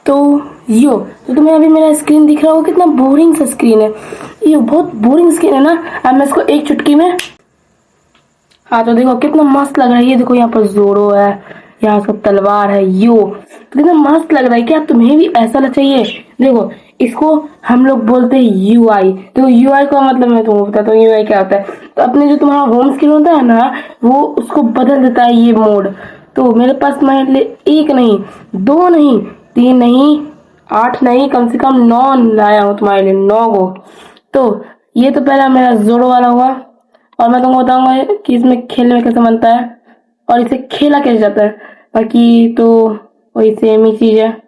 तो यो तो तुम्हें अभी मेरा स्क्रीन दिख रहा होगा, कितना बोरिंग सा स्क्रीन है। ये बहुत बोरिंग स्क्रीन है ना। अब मैं इसको एक चुटकी में, हाँ तो देखो कितना मस्त लग रहा है। ये देखो यहाँ पर जोरो है, यहाँ सब तलवार है। यो तो कितना मस्त लग रहा है। क्या तुम्हें भी ऐसा चाहिए? देखो इसको हम लोग बोलते हैं यूआई। तो यूआई का मतलब मैं तुम्हें बताता हूँ यूआई क्या होता है। तो अपने जो तुम्हारा होम स्क्रीन होता है ना, वो उसको बदल देता है ये मोड। तो मेरे पास मेरे लिए एक नहीं, दो नहीं, तीन नहीं, आठ नहीं, कम से कम 9 लाया हूँ तुम्हारे लिए, 9 गो। तो ये तो पहला मेरा जोरो वाला हुआ। और मैं तुमको बताऊंगा कि इसमें खेलने में कैसे बनता है और इसे खेला कैसे जाता है। बाकी तो वही सेम ही चीज है।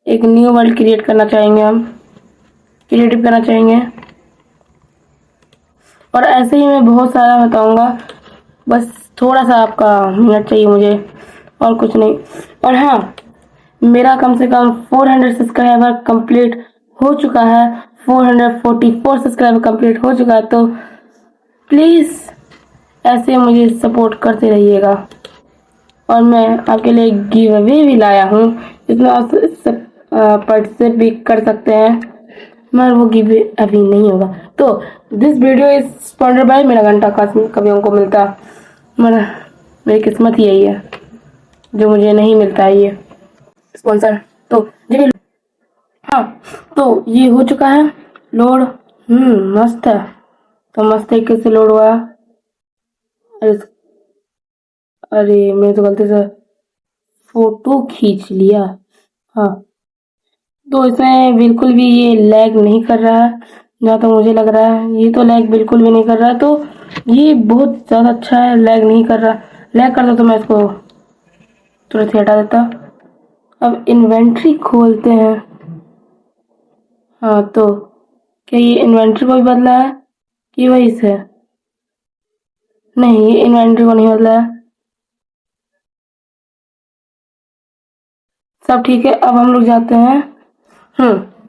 एक न्यू वर्ल्ड क्रिएट करना चाहेंगे, हम क्रिएटिव करना चाहेंगे, और ऐसे ही मैं बहुत सारा बताऊंगा। बस थोड़ा सा आपका मिनट चाहिए मुझे, और कुछ नहीं। और हाँ, मेरा कम से कम 400 सब्सक्राइबर कंप्लीट हो चुका है। 444 सब्सक्राइबर कंप्लीट हो चुका है। तो प्लीज ऐसे मुझे सपोर्ट करते रहिएगा। और मैं आपके लिए गिव अवे भी लाया हूँ, जिसमें आप पार्टिसिपेट भी कर सकते हैं, मगर वो गिव अभी नहीं होगा। तो this video is sponsored by मेरा घंटा कभी उनको मिलता, मगर मेरी किस्मत ही यही है जो मुझे नहीं मिलता है ये स्पॉन्सर। तो जी हाँ, तो ये हो चुका है लोड। मस्त है। तो मस्त तरीके से लोड हुआ। अरे मैं तो गलती से फोटो खींच लिया। हाँ, तो इसमें बिल्कुल भी ये लैग नहीं कर रहा है, जहाँ तक मुझे लग रहा है। ये तो लैग बिल्कुल भी नहीं कर रहा है। तो ये बहुत ज़्यादा अच्छा है, लैग नहीं कर रहा। लैग करता तो मैं इसको तुरंत ही हटा देता। अब इन्वेंट्री खोलते हैं। हाँ, तो क्या ये इन्वेंट्री को भी बदला है कि वही से? नहीं, ये इन्वेंट्री को नहीं बदला है। सब ठीक है। अब हम लोग जाते हैं।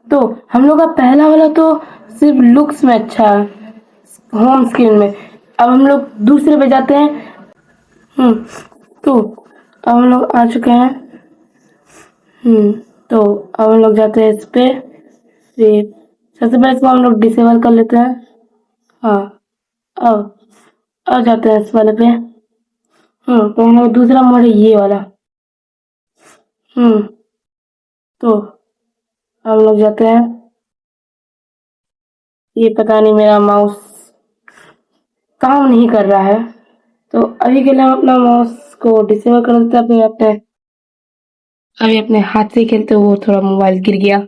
तो हम लोग का पहला वाला तो सिर्फ लुक्स में अच्छा है, होम स्क्रीन में। अब हम लोग दूसरे पे जाते हैं। तो अब हम लोग आ चुके हैं। तो अब हम लोग जाते हैं इस पे। फिर सबसे पहले इसको हम लोग डिसेबल कर लेते हैं। हाँ, अब अब जाते हैं इस वाले पे। तो हम लोग दूसरा मोड है ये वाला। तो हम लोग जाते हैं। ये पता नहीं मेरा माउस काम नहीं कर रहा है। तो अभी के लिए हम अपना माउस को डिसेबल कर देते हैं। अभी अपने हाथ से खेलते हुए थोड़ा मोबाइल गिर गया।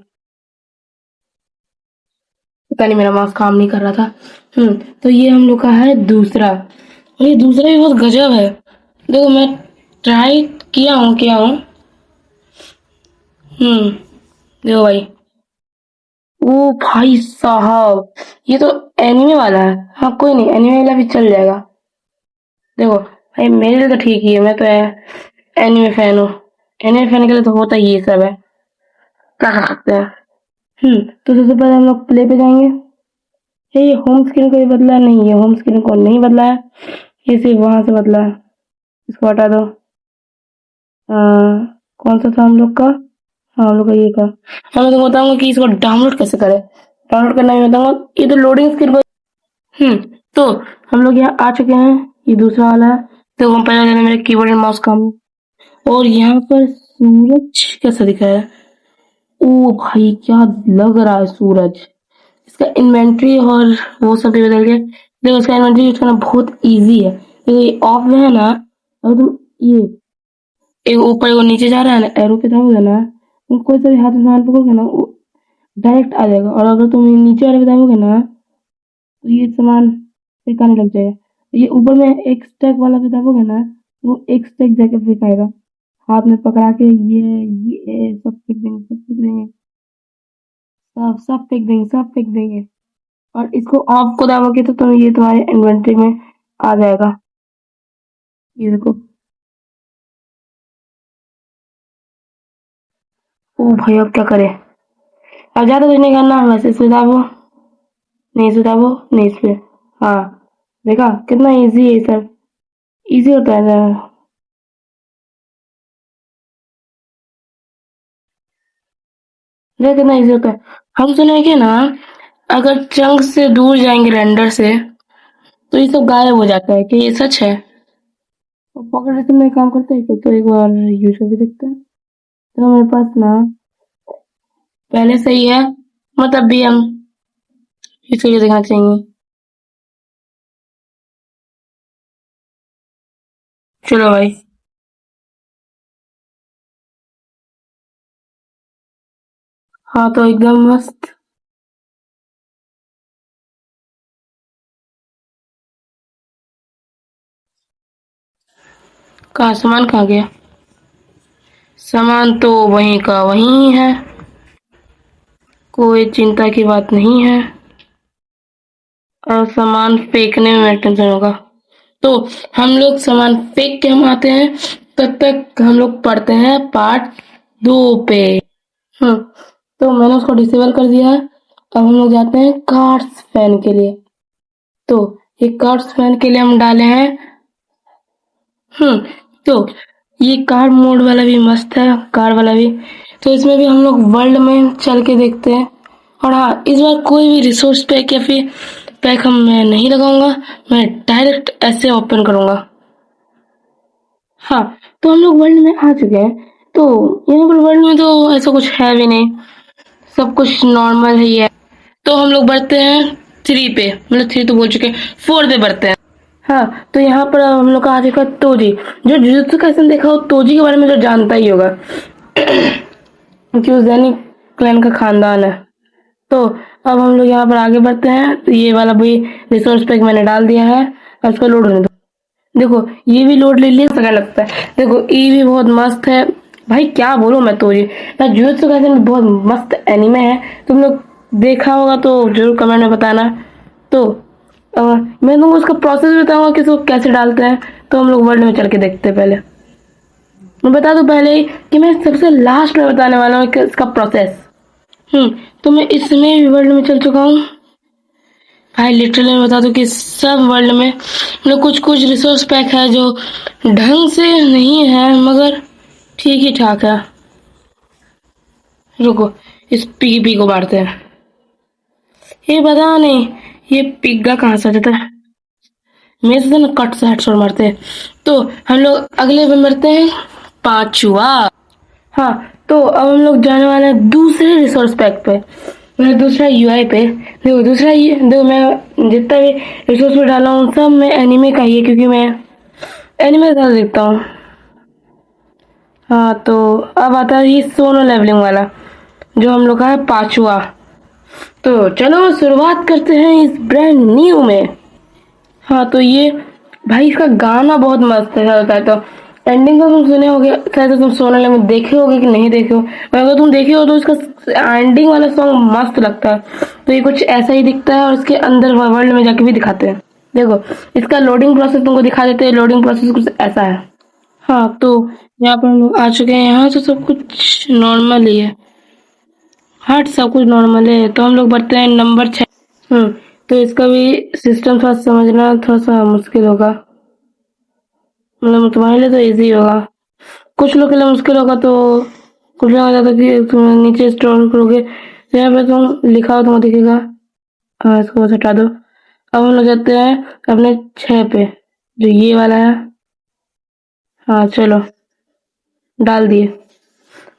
पता नहीं मेरा माउस काम नहीं कर रहा था। तो ये हम लोग का है दूसरा, और ये दूसरा भी बहुत गजब है। देखो मैं ट्राई किया हूँ। देखो भाई। ओ भाई साहब, ये तो एनिमे वाला है। हाँ कोई नहीं, एनिमे वाला भी चल जाएगा। देखो भाई, मेरे लिए तो ठीक ही है। मैं तो एनिमे फैन हूँ। एनिमे फैन के लिए तो होता ही ये सब है, क्या कर सकते हैं। तो सबसे पहले हम लोग प्ले पे जाएंगे। ये होम स्क्रीन को भी बदला नहीं है, होम स्क्रीन को नहीं बदला है, ये सिर्फ वहां से बदला है। इसको हटा दो। कौन सा था हम लोग का? हाँ, हम लोग का ये था। हाँ, मैं तुमको बताऊंगा कि इसको डाउनलोड कैसे करें। डाउनलोड करना भी बताऊंगा। ये तो लोडिंग स्क्रीन पर। तो हम लोग यहाँ आ चुके हैं। ये दूसरा वाला है। तो हम पहले जाने मेरे कीबोर्ड एंड माउस का। और यहाँ पर सूरज कैसा दिखा है? ओ भाई, क्या लग रहा है सूरज। इसका इन्वेंट्री और वो सब भी बदल गया। देखो इसका इन्वेंट्री यूज करना बहुत इजी है। देखो ये ऑफ में है ना, अगर तुम ये एक ऊपर एक नीचे जा रहा है ना, एरो पे दबाओगे ना, तुम कोई सा भी हाथ में सामान पकड़ोगे ना, वो डायरेक्ट आ जाएगा। और अगर तुम ये नीचे वाले पे दबाओगे ना, तो ये सामान फेंकाने लग जाएगा। ये ऊपर में एक स्टेक वाला पे दबाओगे ना, वो एक स्टेक जाके फेंकाएगा। हाथ में पकड़ा के ये सब फेंक देंगे, सब फेंक देंगे, सब सब फेंक देंगे, सब फेंक देंगे। और इसको ऑफ को दबाओगे तो तुम ये तुम्हारे इन्वेंटरी में आ जाएगा। ये देखो। ओ भाई, अब क्या करे? अब ज्यादा कुछ नहीं करना, बस इसमें दबाओ, नहीं इसमें दबाओ, नहीं इसमें। हाँ, देखा कितना इजी है ये सब। इजी होता है ना। देख कितना इजी होता है। हम सुने कि ना अगर चंक से दूर जाएंगे रेंडर से तो ये सब गायब हो जाता है। कि ये सच है? तो पॉकेट रेसिपी में काम करता है तो एक बार यूज करके देखते हैं। तो मेरे पास ना पहले से ही है, मतलब भी हम यूज करके देखना चाहिए। चलो भाई। हाँ तो एकदम मस्त। कहाँ सामान कहाँ गया? सामान तो वहीं का वहीं है, कोई चिंता की बात नहीं है। और सामान फेंकने में टेंशन होगा तो हम लोग सामान फेंक के हम आते हैं। तब तक हम लोग पढ़ते हैं पार्ट 2 पे। हम्म तो मैंने उसको डिसेबल कर दिया है। अब हम लोग जाते हैं कार्ड्स फैन के लिए। तो ये कार्ड्स फैन के लिए हम डाले हैं। हम्म तो ये कार मोड वाला भी मस्त है, कार वाला भी। तो इसमें भी हम लोग वर्ल्ड में चल के देखते हैं। और हाँ, इस बार कोई भी रिसोर्स पैक या फिर पैक हम मैं नहीं लगाऊंगा, मैं डायरेक्ट ऐसे ओपन करूंगा। हाँ, तो हम लोग वर्ल्ड में आ चुके हैं। तो यहाँ पर वर्ल्ड में तो ऐसा कुछ है भी नहीं, सब कुछ नॉर्मल ही है। तो हम लोग बढ़ते हैं 3 पे, मतलब 3 तो बोल चुके हैं, 4 पे बढ़ते हैं। हाँ, तो यहाँ पर हम लोग का आ चुका है तोजी। जो जुजुत्सु काइसेन देखा हो तोजी के बारे में तो जानता ही होगा। क्योंकि वो ज़ेनिथ क्लैन का खानदान है। तो अब हम लोग यहाँ पर आगे बढ़ते हैं। तो ये वाला भी रिसोर्स पैक मैंने डाल दिया है। अब इसको लोड होने दो। देखो ये भी लोड ले लिया, सगा लगता है। देखो ये भी बहुत मस्त है। भाई क्या बोलूं मैं तो ये जुजुत्सु काइसेन में बहुत मस्त एनीमे है। तुम लोग देखा होगा तो जरूर कमेंट में बताना। तो मैं तुमको उसका प्रोसेस बताऊंगा कि इसको कैसे डालते हैं। तो हम लोग वर्ल्ड में चल के देखते हैं। पहले मैं बता दूं पहले ही कि मैं सबसे लास्ट में बताने वाला हूँ इसका प्रोसेस। तो मैं इसमें भी वर्ल्ड में चल चुका हूँ। भाई लिटरली मैं बता दूं कि सब वर्ल्ड में मतलब कुछ कुछ रिसोर्स पैक है जो ढंग से नहीं है मगर ठीक ही ठाक है। रुको, इस पीपी को मारते हैं। ये पता नहीं ये पिग्गा कहाँ से आ जाता है। मेरे से ना कट से हेडशॉट मारते हैं। तो हम लोग अगले पे मरते हैं 5वां। हाँ, तो अब हम लोग जाने वाले हैं दूसरे रिसोर्स पैक पे, मतलब दूसरा यूआई पे। देखो दूसरा ये देखो, मैं जितना भी रिसोर्स पे डाला हूँ सब मैं एनिमे का ही है, क्योंकि मैं एनिमे ज़्यादा देखता हूँ। हाँ, तो अब आता है ये सोनो लेवलिंग वाला, जो हम लोग का है 5वां। तो चलो शुरुआत करते हैं इस ब्रांड न्यू में। हाँ, तो ये भाई इसका गाना बहुत मस्त है होता है। तो एंडिंग का तुम सुने होगे शायद, तुम सोने लगे में देखे होगे कि नहीं देखे हो, पर अगर तुम देखे हो तो इसका एंडिंग वाला सॉन्ग मस्त लगता है। तो ये कुछ ऐसा ही दिखता है और इसके अंदर वर्ल्ड में जाके भी दिखाते हैं। देखो इसका लोडिंग प्रोसेस तुमको दिखा देते हैं। लोडिंग प्रोसेस कुछ ऐसा है। हाँ, तो यहाँ पर हम लोग आ चुके हैं। यहाँ से सब कुछ नॉर्मल ही है। हाँ, सब कुछ नॉर्मल है। तो हम लोग बढ़ते हैं नंबर 6। हम्म तो इसका भी सिस्टम थोड़ा समझना थोड़ा सा मुश्किल होगा, मतलब तुम्हारे लिए तो इजी होगा, कुछ लोग के लिए मुश्किल होगा। तो कुछ लोग जाता कि तुम नीचे स्क्रॉल करोगे तो यहाँ पे तुम लिखा हो तुमको दिखेगा। हाँ, इसको बस हटा दो। अब हम लोग जाते हैं अपने 6 पे, जो ये वाला है। हाँ चलो, डाल दिए।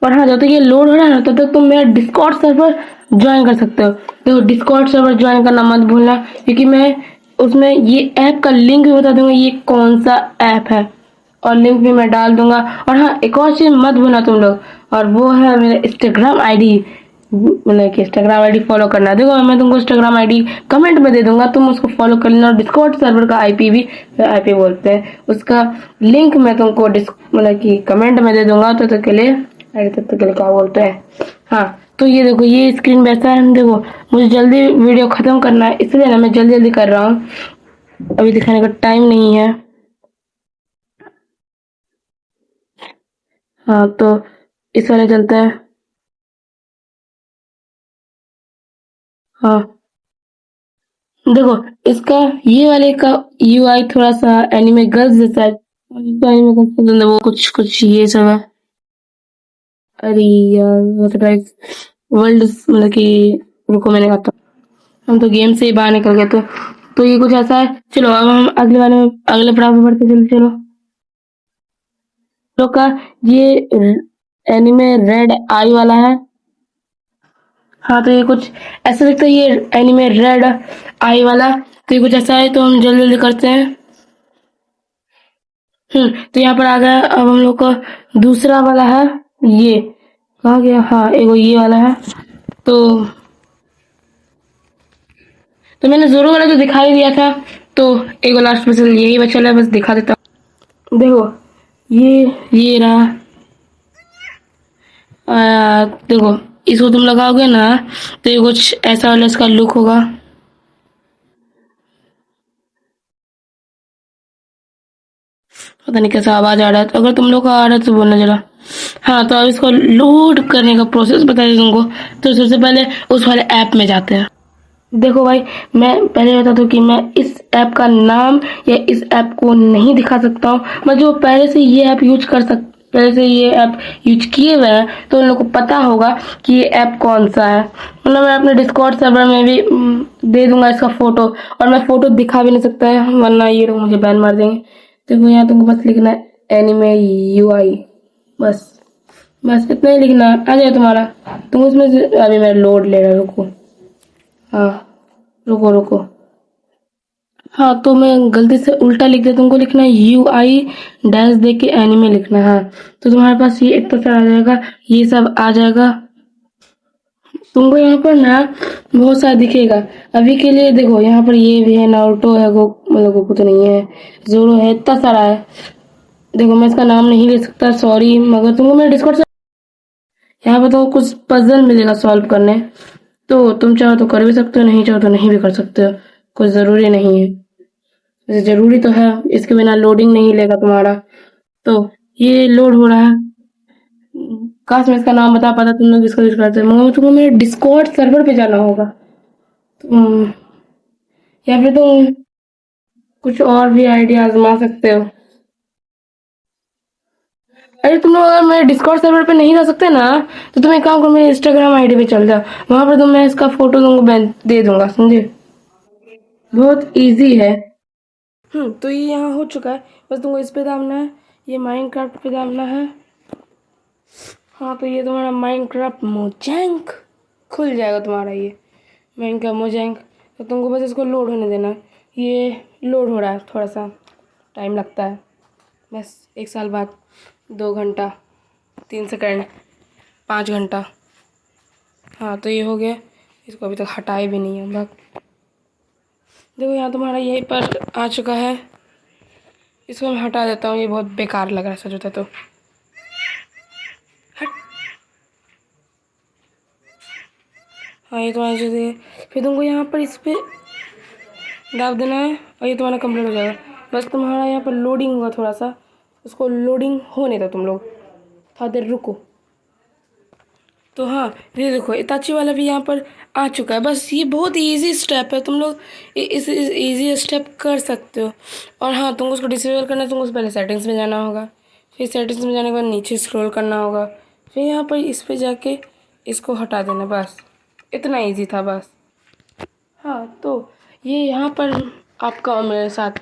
और हाँ, जब तक ये लोड हो रहा है ना तब तक तुम मेरा डिस्कॉर्ड सर्वर ज्वाइन कर सकते हो। देखो डिस्कॉर्ड सर्वर ज्वाइन करना मत भूलना, क्योंकि मैं उसमें ये ऐप का लिंक भी बता दूंगा ये कौन सा ऐप है, और लिंक भी मैं डाल दूंगा। और हाँ, एक और चीज मत भूलना तुम लोग, और वो है मेरा इंस्टाग्राम आईडी, मतलब कि इंस्टाग्राम आईडी फॉलो करना। देखो मैं तुमको इंस्टाग्राम आईडी कमेंट में दे दूंगा, तुम उसको फॉलो कर लेना। और डिस्कॉर्ड सर्वर का आईपी भी, आईपी बोलते हैं उसका लिंक मैं तुमको मतलब कि कमेंट में दे दूंगा। तो के लिए, अरे तब तक के लिए क्या बोलते हैं। हाँ, तो ये देखो ये स्क्रीन वैसा है। देखो मुझे जल्दी वीडियो खत्म करना है, इसलिए ना मैं जल्दी जल्दी कर रहा हूँ, अभी दिखाने का टाइम नहीं है। हाँ, तो इस वाले चलते हैं। हाँ, देखो इसका ये वाले का यूआई थोड़ा सा एनिमे गर्ल्स जैसा है। और इसका एनिमे गर्ल्स पसंद है वो कुछ कुछ ये सब है। अरे यार what the heck? वर्ल्ड मतलब कि रुको मैंने कहा था हम तो गेम से ही बाहर निकल गए तो ये कुछ ऐसा है। चलो अब हम अगले वाले में अगले पड़ाव पे बढ़ते चलो चलो लोग का ये एनिमे रेड आई वाला है। हाँ तो ये कुछ ऐसा लगता है ये एनिमे रेड आई वाला तो ये कुछ ऐसा है तो हम जल्दी जल्दी करते हैं। तो यहाँ पर आ गया अब हम लोग का दूसरा वाला है ये कहाँ गया हाँ एगो ये वाला है तो मैंने जोरो वाला तो दिखाई दिया था तो एगो लास्ट में से यही बचा है बस दिखा देता हूँ। देखो ये रहा देखो इसको तुम लगाओगे ना तो ये कुछ ऐसा वाला इसका लुक होगा। पता नहीं कैसा आवाज आ रहा है तो अगर तुम लोग का आ रहा है तो बोलना जरा। हाँ तो अब इसको लोड करने का प्रोसेस बता दें तुमको तो सबसे पहले उस वाले ऐप में जाते हैं। देखो भाई मैं पहले बता दूं कि मैं इस ऐप का नाम या इस ऐप को नहीं दिखा सकता हूँ मैं जो पहले से ये ऐप यूज कर सक पहले से ये ऐप यूज किए हुए हैं तो उन लोगों को पता होगा कि ये ऐप कौन सा है। मतलब मैं अपने डिस्कॉर्ड सर्वर में भी दे दूंगा इसका फोटो और मैं फोटो दिखा भी नहीं सकता है वरना ये लोग मुझे बैन मार देंगे। देखो यहाँ तुमको बस लिखना है एनिमे यूआई बस बस इतना ही लिखना है आ जाए तुम्हारा तुम उसमें से अभी मैं लोड ले रहा रुको। हाँ रुको रुको हाँ तो मैं गलती से उल्टा लिख दिया तुमको लिखना है यू आई डैश दे के एनिमे लिखना है। हाँ तो तुम्हारे पास ये एक तो आ जाएगा ये सब आ जाएगा तुमको यहाँ पर ना बहुत सारा दिखेगा। अभी के लिए देखो यहाँ पर ये भी है नारुतो है मतलब गोकू तो नहीं है जोरो है इतना सारा है। देखो मैं इसका नाम नहीं ले सकता सॉरी मगर तुमको मेरे डिस्कॉर्ड से यहाँ पर तो कुछ पजल मिलेगा सॉल्व करने तो तुम चाहो तो कर भी सकते हो नहीं चाहो तो नहीं भी कर सकते हो कुछ जरूरी नहीं है। वैसे जरूरी तो है इसके बिना लोडिंग नहीं लेगा तुम्हारा तो ये लोड हो रहा है। काश मैं इसका नाम बता पाता तुम लोग इसको यूज करते मगर तुमको मेरे डिस्कॉर्ड सर्वर पे जाना होगा तुम या फिर तुम कुछ और भी आइडिया आजमा सकते हो। अरे तुम लोग अगर मेरे डिस्कॉर्ड सर्वर पे नहीं जा सकते ना तो तुम एक काम करो मेरे इंस्टाग्राम आईडी पे चल जाओ वहां पर तो मैं इसका फोटो तुमको दे दूंगा समझे बहुत इजी है। तो ये यहाँ हो चुका है बस तुमको इस पे दाबना है ये माइनक्राफ्ट पे दाबना है। हाँ तो ये तुम्हारा माइनक्राफ्ट मोजैंक खुल जाएगा तुम्हारा ये माइनक्राफ्ट मोजैंक तो तुमको बस इसको लोड होने देना है। ये लोड हो रहा है थोड़ा सा टाइम लगता है बस 1 साल बाद 2 घंटा 3 सेकंड 5 घंटा। हाँ तो ये हो गया इसको अभी तक हटाए भी नहीं है बस देखो यहाँ तुम्हारा यहीं पर आ चुका है इसको मैं हटा देता हूँ ये बहुत बेकार लग रहा है सच होता तो हट। हाँ ये तुम्हारी चीज़ है फिर तुमको यहाँ पर इस पर दाब देना है और ये तुम्हारा कंप्लीट हो जाएगा। बस तुम्हारा यहाँ पर लोडिंग होगा थोड़ा सा उसको लोडिंग होने दो तुम लोग थोड़ा देर रुको। तो हाँ ये देखो इताची वाला भी यहाँ पर आ चुका है बस ये बहुत इजी स्टेप है तुम लोग इस इजी स्टेप कर सकते हो। और हाँ तुमको उसको डिसेबल करना है तुमको पहले सेटिंग्स में जाना होगा फिर सेटिंग्स में जाने के बाद नीचे स्क्रॉल करना होगा फिर यहाँ पर इस पे जाके इसको हटा देना बस इतना इजी था बस। हाँ तो ये यहाँ पर आपका और मेरे साथ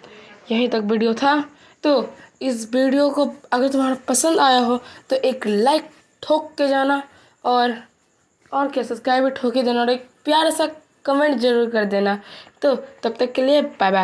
यहीं तक वीडियो था तो इस वीडियो को अगर तुम्हारा पसंद आया हो तो एक लाइक ठोक के जाना और क्या सब्सक्राइब ठोक के देना और एक प्यारा सा कमेंट जरूर कर देना। तो तब तक के लिए बाय बाय।